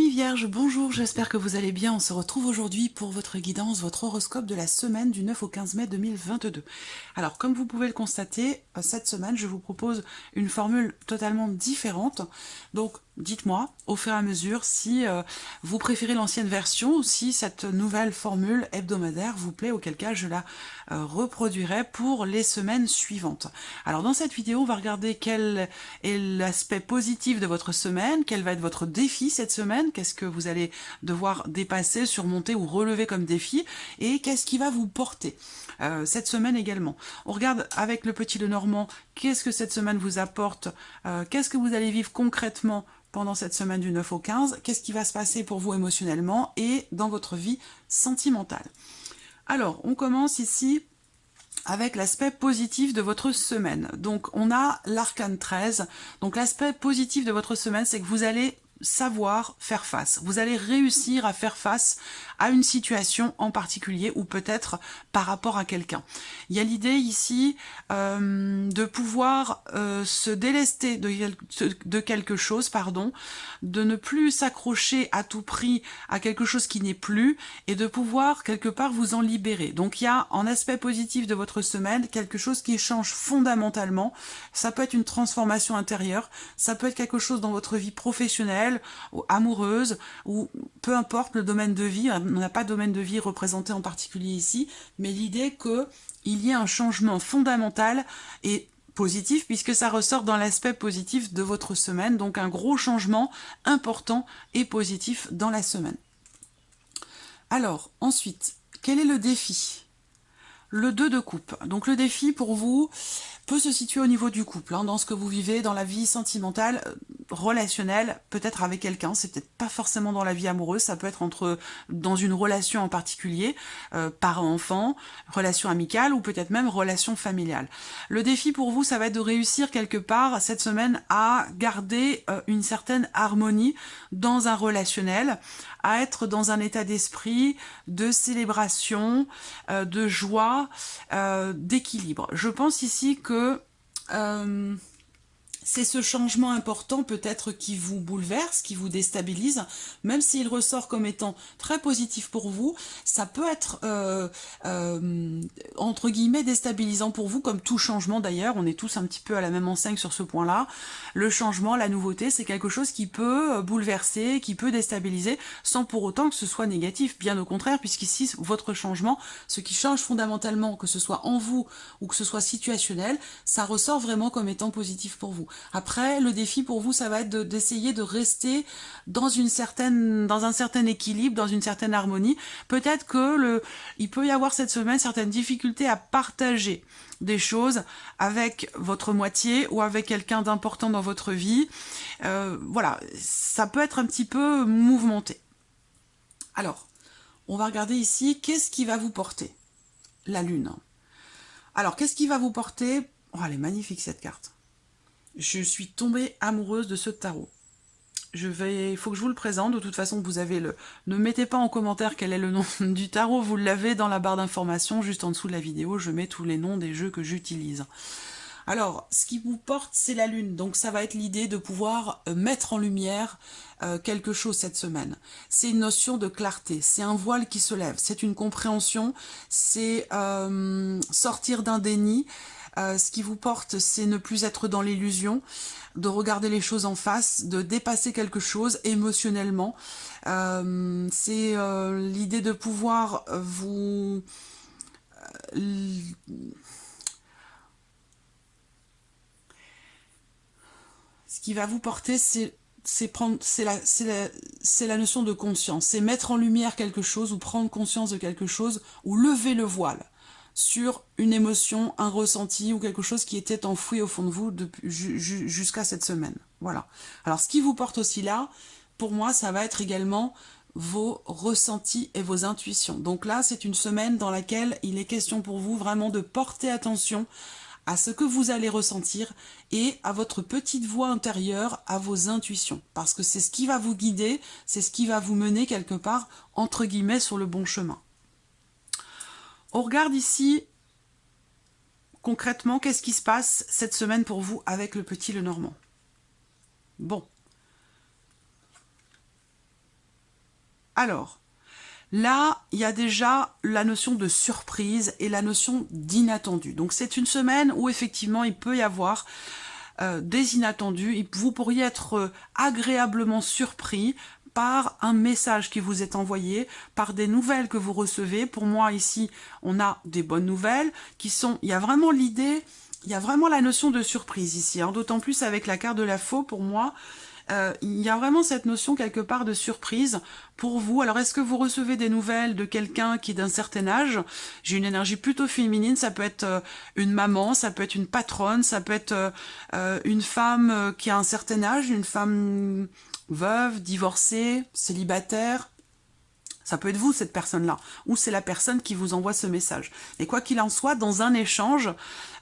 Amis Vierges, bonjour, j'espère que vous allez bien. On se retrouve aujourd'hui pour votre guidance, votre horoscope de la semaine du 9 au 15 mai 2022. Alors, comme vous pouvez le constater, cette semaine, je vous propose une formule totalement différente. Donc, dites-moi au fur et à mesure si vous préférez l'ancienne version ou si cette nouvelle formule hebdomadaire vous plaît, auquel cas je la reproduirai pour les semaines suivantes. Alors, dans cette vidéo, on va regarder quel est l'aspect positif de votre semaine, quel va être votre défi cette semaine, qu'est-ce que vous allez devoir dépasser, surmonter ou relever comme défi, et qu'est-ce qui va vous porter cette semaine également. On regarde avec le petit Lenormand, qu'est-ce que cette semaine vous apporte, qu'est-ce que vous allez vivre concrètement pendant cette semaine du 9 au 15, qu'est-ce qui va se passer pour vous émotionnellement et dans votre vie sentimentale. Alors, on commence ici avec l'aspect positif de votre semaine. Donc, on a l'arcane 13. Donc, l'aspect positif de votre semaine, c'est que vous allez savoir faire face. Vous allez réussir à faire face à une situation en particulier ou peut-être par rapport à quelqu'un. Il y a l'idée ici de pouvoir se délester de quelque chose, de ne plus s'accrocher à tout prix à quelque chose qui n'est plus et de pouvoir quelque part vous en libérer. Donc il y a en aspect positif de votre semaine quelque chose qui change fondamentalement. Ça peut être une transformation intérieure, ça peut être quelque chose dans votre vie professionnelle ou amoureuse, ou peu importe le domaine de vie, on n'a pas de domaine de vie représenté en particulier ici, mais l'idée qu'il y ait un changement fondamental et positif, puisque ça ressort dans l'aspect positif de votre semaine, donc un gros changement important et positif dans la semaine. Alors, ensuite, quel est le défi ? Le 2 de coupe. Donc le défi pour vous peut se situer au niveau du couple, dans ce que vous vivez, dans la vie sentimentale, relationnelle, peut-être avec quelqu'un, c'est peut-être pas forcément dans la vie amoureuse, ça peut être dans une relation en particulier, parent-enfant, relation amicale ou peut-être même relation familiale. Le défi pour vous, ça va être de réussir quelque part cette semaine à garder une certaine harmonie dans un relationnel, à être dans un état d'esprit de célébration, de joie, d'équilibre. Je pense ici que c'est ce changement important peut-être qui vous bouleverse, qui vous déstabilise, même s'il ressort comme étant très positif pour vous, ça peut être entre guillemets déstabilisant pour vous, comme tout changement d'ailleurs, on est tous un petit peu à la même enseigne sur ce point-là. Le changement, la nouveauté, c'est quelque chose qui peut bouleverser, qui peut déstabiliser, sans pour autant que ce soit négatif, bien au contraire, puisqu'ici, votre changement, ce qui change fondamentalement, que ce soit en vous ou que ce soit situationnel, ça ressort vraiment comme étant positif pour vous. Après, le défi pour vous, ça va être d'essayer de rester dans un certain équilibre, dans une certaine harmonie. Peut-être il peut y avoir cette semaine certaines difficultés à partager des choses avec votre moitié ou avec quelqu'un d'important dans votre vie. Voilà, ça peut être un petit peu mouvementé. Alors, on va regarder ici, qu'est-ce qui va vous porter ? La Lune. Alors, qu'est-ce qui va vous porter ? Oh, elle est magnifique cette carte. Je suis tombée amoureuse de ce tarot. Il faut que je vous le présente, de toute façon vous avez ne mettez pas en commentaire quel est le nom du tarot, vous l'avez dans la barre d'informations, juste en dessous de la vidéo, je mets tous les noms des jeux que j'utilise. Alors, ce qui vous porte, c'est la Lune, donc ça va être l'idée de pouvoir mettre en lumière quelque chose cette semaine. C'est une notion de clarté, c'est un voile qui se lève, c'est une compréhension, c'est sortir d'un déni. Ce qui vous porte, c'est ne plus être dans l'illusion, de regarder les choses en face, de dépasser quelque chose émotionnellement. C'est l'idée de pouvoir vous... Ce qui va vous porter, c'est la notion de conscience, c'est mettre en lumière quelque chose ou prendre conscience de quelque chose ou lever le voile sur une émotion, un ressenti ou quelque chose qui était enfoui au fond de vous jusqu'à cette semaine. Voilà. Alors ce qui vous porte aussi là, pour moi, ça va être également vos ressentis et vos intuitions. Donc là, c'est une semaine dans laquelle il est question pour vous vraiment de porter attention à ce que vous allez ressentir et à votre petite voix intérieure, à vos intuitions. Parce que c'est ce qui va vous guider, c'est ce qui va vous mener quelque part, entre guillemets, sur le bon chemin. On regarde ici, concrètement, qu'est-ce qui se passe cette semaine pour vous avec le petit Lenormand. Bon. Alors, là, il y a déjà la notion de surprise et la notion d'inattendu. Donc c'est une semaine où effectivement il peut y avoir des inattendus. Vous pourriez être agréablement surpris par un message qui vous est envoyé, par des nouvelles que vous recevez. Pour moi, ici, on a des bonnes nouvelles qui sont... Il y a vraiment l'idée, il y a vraiment la notion de surprise ici, hein, d'autant plus avec la carte de la faux, pour moi. Il y a vraiment cette notion quelque part de surprise pour vous. Alors, est-ce que vous recevez des nouvelles de quelqu'un qui est d'un certain âge? J'ai une énergie plutôt féminine, ça peut être une maman, ça peut être une patronne, ça peut être une femme qui a un certain âge, une femme veuve, divorcée, célibataire. Ça peut être vous, cette personne-là, ou c'est la personne qui vous envoie ce message. Et quoi qu'il en soit, dans un échange,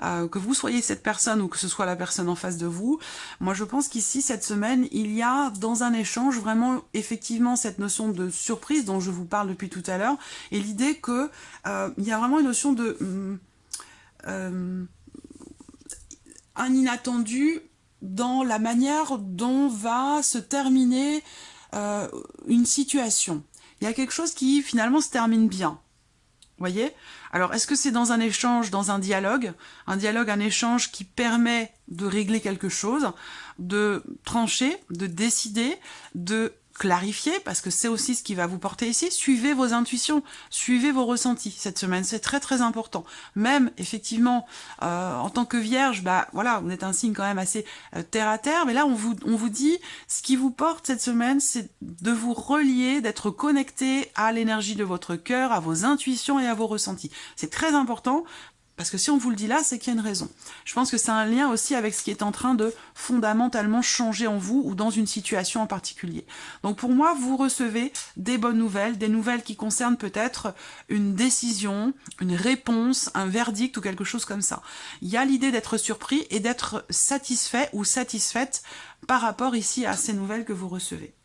que vous soyez cette personne ou que ce soit la personne en face de vous, moi je pense qu'ici, cette semaine, il y a dans un échange vraiment effectivement cette notion de surprise dont je vous parle depuis tout à l'heure, et l'idée que il y a vraiment une notion de un inattendu dans la manière dont va se terminer une situation. Il y a quelque chose qui finalement se termine bien. Voyez? Alors, est-ce que c'est dans un échange, dans un dialogue, un échange qui permet de régler quelque chose, de trancher, de décider, de clarifier, parce que c'est aussi ce qui va vous porter ici. Suivez vos intuitions, suivez vos ressentis cette semaine, c'est très très important. Même, effectivement, en tant que vierge, bah voilà, vous êtes un signe quand même assez terre à terre, mais là on vous dit, ce qui vous porte cette semaine, c'est de vous relier, d'être connecté à l'énergie de votre cœur, à vos intuitions et à vos ressentis. C'est très important. Parce que si on vous le dit là, c'est qu'il y a une raison. Je pense que c'est un lien aussi avec ce qui est en train de fondamentalement changer en vous ou dans une situation en particulier. Donc pour moi, vous recevez des bonnes nouvelles, des nouvelles qui concernent peut-être une décision, une réponse, un verdict ou quelque chose comme ça. Il y a l'idée d'être surpris et d'être satisfait ou satisfaite par rapport ici à ces nouvelles que vous recevez.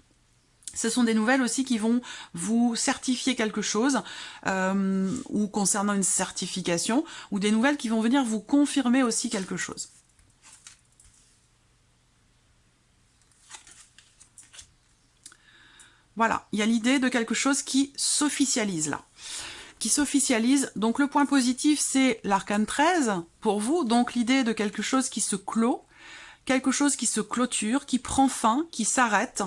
Ce sont des nouvelles aussi qui vont vous certifier quelque chose, ou concernant une certification, ou des nouvelles qui vont venir vous confirmer aussi quelque chose. Voilà, il y a l'idée de quelque chose qui s'officialise là. Qui s'officialise. Donc le point positif, c'est l'arcane 13 pour vous, donc l'idée de quelque chose qui se clôt, quelque chose qui se clôture, qui prend fin, qui s'arrête,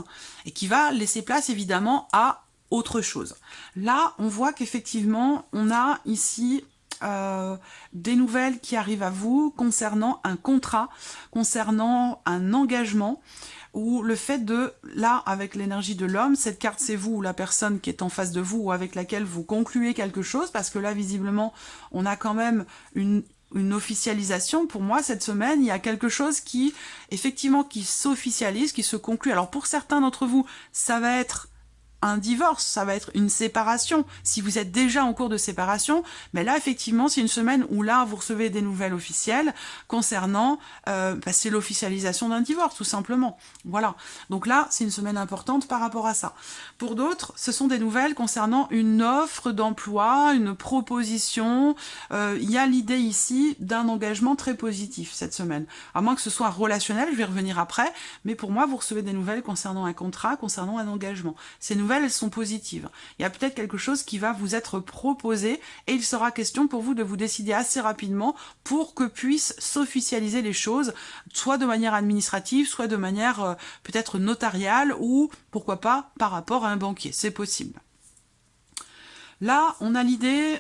et qui va laisser place évidemment à autre chose. Là, on voit qu'effectivement, on a ici des nouvelles qui arrivent à vous concernant un contrat, concernant un engagement, ou le fait de, là, avec l'énergie de l'homme, cette carte c'est vous ou la personne qui est en face de vous ou avec laquelle vous concluez quelque chose, parce que là, visiblement, on a quand même une officialisation. Pour moi, cette semaine, il y a quelque chose qui, effectivement, qui s'officialise, qui se conclut. Alors, pour certains d'entre vous, ça va être un divorce, ça va être une séparation. Si vous êtes déjà en cours de séparation, mais là, effectivement, c'est une semaine où là, vous recevez des nouvelles officielles concernant, c'est l'officialisation d'un divorce, tout simplement. Voilà. Donc là, c'est une semaine importante par rapport à ça. Pour d'autres, ce sont des nouvelles concernant une offre d'emploi, une proposition. Il y a l'idée ici d'un engagement très positif cette semaine. À moins que ce soit relationnel, je vais revenir après, mais pour moi, vous recevez des nouvelles concernant un contrat, concernant un engagement. Ces nouvelles, elles sont positives. Il y a peut-être quelque chose qui va vous être proposé et il sera question pour vous de vous décider assez rapidement pour que puissent s'officialiser les choses, soit de manière administrative, soit de manière peut-être notariale ou, pourquoi pas, par rapport à un banquier. C'est possible. Là, on a l'idée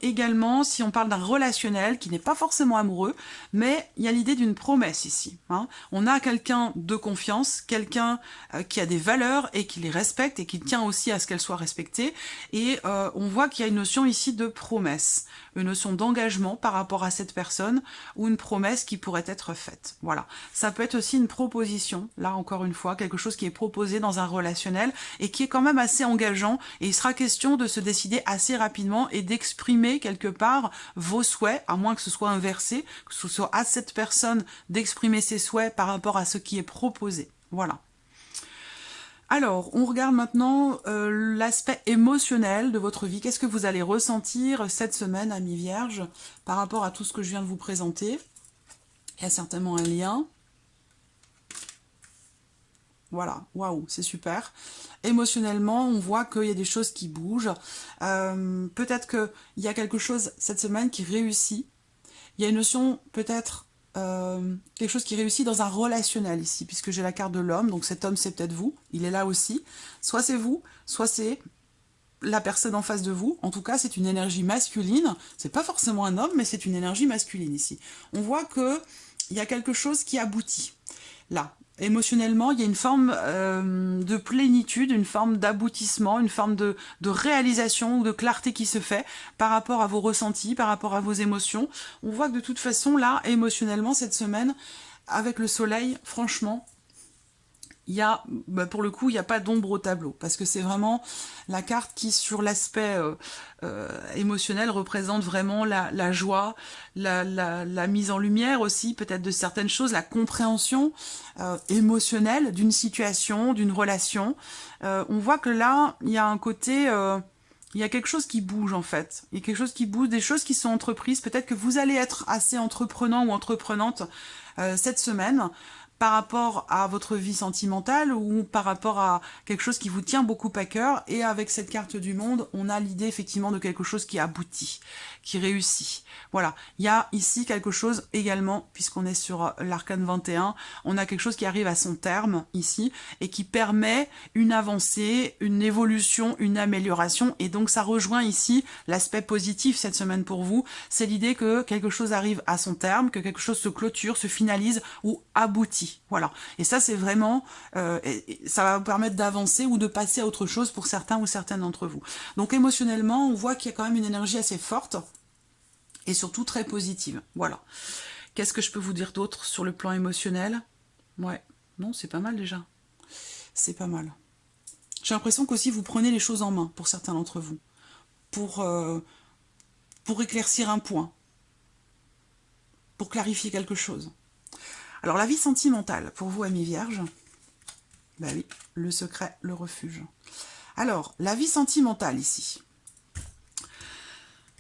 également, si on parle d'un relationnel qui n'est pas forcément amoureux, mais il y a l'idée d'une promesse ici. Hein. On a quelqu'un de confiance, quelqu'un qui a des valeurs et qui les respecte et qui tient aussi à ce qu'elles soient respectées. Et on voit qu'il y a une notion ici de promesse, une notion d'engagement par rapport à cette personne ou une promesse qui pourrait être faite. Voilà. Ça peut être aussi une proposition, là encore une fois, quelque chose qui est proposé dans un relationnel et qui est quand même assez engageant. Et il sera question de se décider assez rapidement et d'exprimer quelque part vos souhaits, à moins que ce soit inversé, que ce soit à cette personne d'exprimer ses souhaits par rapport à ce qui est proposé. Voilà. Alors, on regarde maintenant l'aspect émotionnel de votre vie. Qu'est-ce que vous allez ressentir cette semaine, amis vierges, par rapport à tout ce que je viens de vous présenter? Il y a certainement un lien. Voilà, waouh, c'est super. Émotionnellement, on voit qu'il y a des choses qui bougent. Peut-être qu'il y a quelque chose cette semaine qui réussit. Il y a une notion, peut-être, quelque chose qui réussit dans un relationnel ici, puisque j'ai la carte de l'homme, donc cet homme, c'est peut-être vous, il est là aussi. Soit c'est vous, soit c'est la personne en face de vous. En tout cas, c'est une énergie masculine. C'est pas forcément un homme, mais c'est une énergie masculine ici. On voit que il y a quelque chose qui aboutit. Là, émotionnellement, il y a une forme de plénitude, une forme d'aboutissement, une forme de réalisation ou de clarté qui se fait par rapport à vos ressentis, par rapport à vos émotions. On voit que de toute façon, là, émotionnellement, cette semaine, avec le soleil, franchement, il y a, pour le coup, il n'y a pas d'ombre au tableau, parce que c'est vraiment la carte qui, sur l'aspect émotionnel, représente vraiment la joie, la mise en lumière aussi, peut-être de certaines choses, la compréhension émotionnelle d'une situation, d'une relation. On voit que là, il y a un côté... il y a quelque chose qui bouge en fait. Il y a quelque chose qui bouge, des choses qui sont entreprises. Peut-être que vous allez être assez entreprenant ou entreprenante cette semaine par rapport à votre vie sentimentale ou par rapport à quelque chose qui vous tient beaucoup à cœur. Et avec cette carte du monde, on a l'idée effectivement de quelque chose qui aboutit, qui réussit. Voilà, il y a ici quelque chose également, puisqu'on est sur l'arcane 21, on a quelque chose qui arrive à son terme ici et qui permet une avancée, une évolution, une amélioration. Et donc ça rejoint ici l'aspect positif cette semaine pour vous. C'est l'idée que quelque chose arrive à son terme, que quelque chose se clôture, se finalise ou aboutit. Voilà. Et ça, c'est vraiment... ça va vous permettre d'avancer ou de passer à autre chose pour certains ou certaines d'entre vous. Donc émotionnellement, on voit qu'il y a quand même une énergie assez forte et surtout très positive. Voilà. Qu'est-ce que je peux vous dire d'autre sur le plan émotionnel? Ouais. Non, c'est pas mal déjà. C'est pas mal. J'ai l'impression qu'aussi vous prenez les choses en main pour certains d'entre vous. Pour éclaircir un point. Pour clarifier quelque chose. Alors la vie sentimentale, pour vous, amis vierges, bah oui, le secret, le refuge. Alors, la vie sentimentale ici.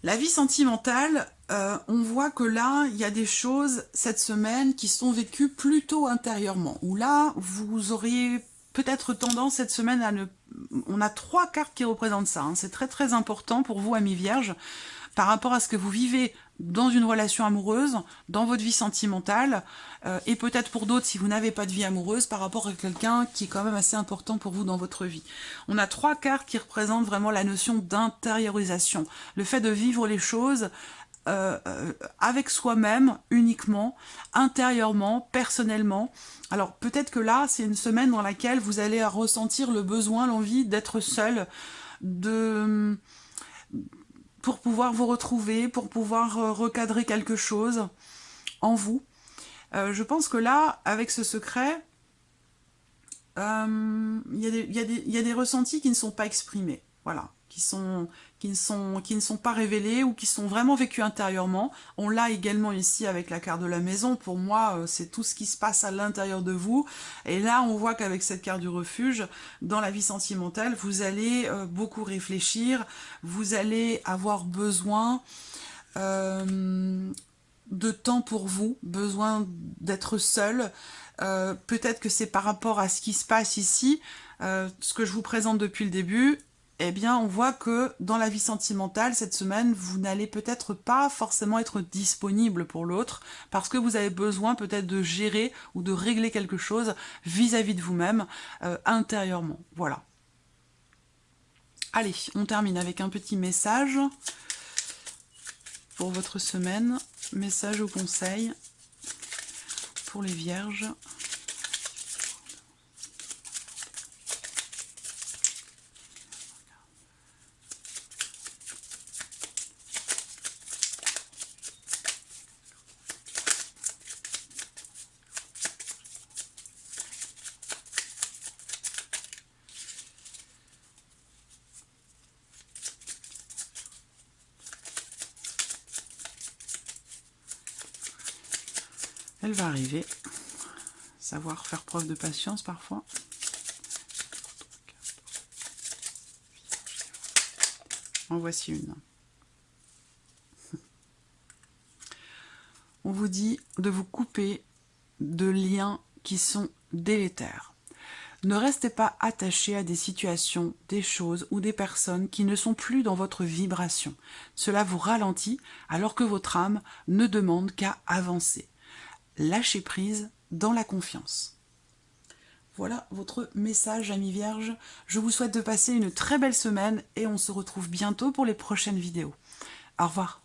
La vie sentimentale, on voit que là, il y a des choses cette semaine qui sont vécues plutôt intérieurement. Où là, vous auriez peut-être tendance cette semaine à ne... On a 3 cartes qui représentent ça. Hein. C'est très très important pour vous, amis vierges, par rapport à ce que vous vivez dans une relation amoureuse, dans votre vie sentimentale, et peut-être pour d'autres, si vous n'avez pas de vie amoureuse, par rapport à quelqu'un qui est quand même assez important pour vous dans votre vie. On a 3 cartes qui représentent vraiment la notion d'intériorisation, le fait de vivre les choses avec soi-même uniquement, intérieurement, personnellement. Alors peut-être que là, c'est une semaine dans laquelle vous allez ressentir le besoin, l'envie d'être seul, pour pouvoir vous retrouver, pour pouvoir recadrer quelque chose en vous. Je pense que là, avec ce secret, il y a des ressentis qui ne sont pas exprimés, voilà, qui ne sont pas révélés ou qui sont vraiment vécus intérieurement. On l'a également ici avec la carte de la maison. Pour moi, c'est tout ce qui se passe à l'intérieur de vous. Et là, on voit qu'avec cette carte du refuge, dans la vie sentimentale, vous allez beaucoup réfléchir, vous allez avoir besoin de temps pour vous, besoin d'être seul. Peut-être que c'est par rapport à ce qui se passe ici, ce que je vous présente depuis le début, eh bien on voit que dans la vie sentimentale, cette semaine, vous n'allez peut-être pas forcément être disponible pour l'autre, parce que vous avez besoin peut-être de gérer ou de régler quelque chose vis-à-vis de vous-même, intérieurement. Voilà. Allez, on termine avec un petit message pour votre semaine. Message ou conseil pour les vierges. Elle va arriver. Savoir faire preuve de patience parfois. En voici une. On vous dit de vous couper de liens qui sont délétères. Ne restez pas attaché à des situations, des choses ou des personnes qui ne sont plus dans votre vibration. Cela vous ralentit alors que votre âme ne demande qu'à avancer. Lâchez prise dans la confiance. Voilà votre message, amis vierges. Je vous souhaite de passer une très belle semaine et on se retrouve bientôt pour les prochaines vidéos. Au revoir.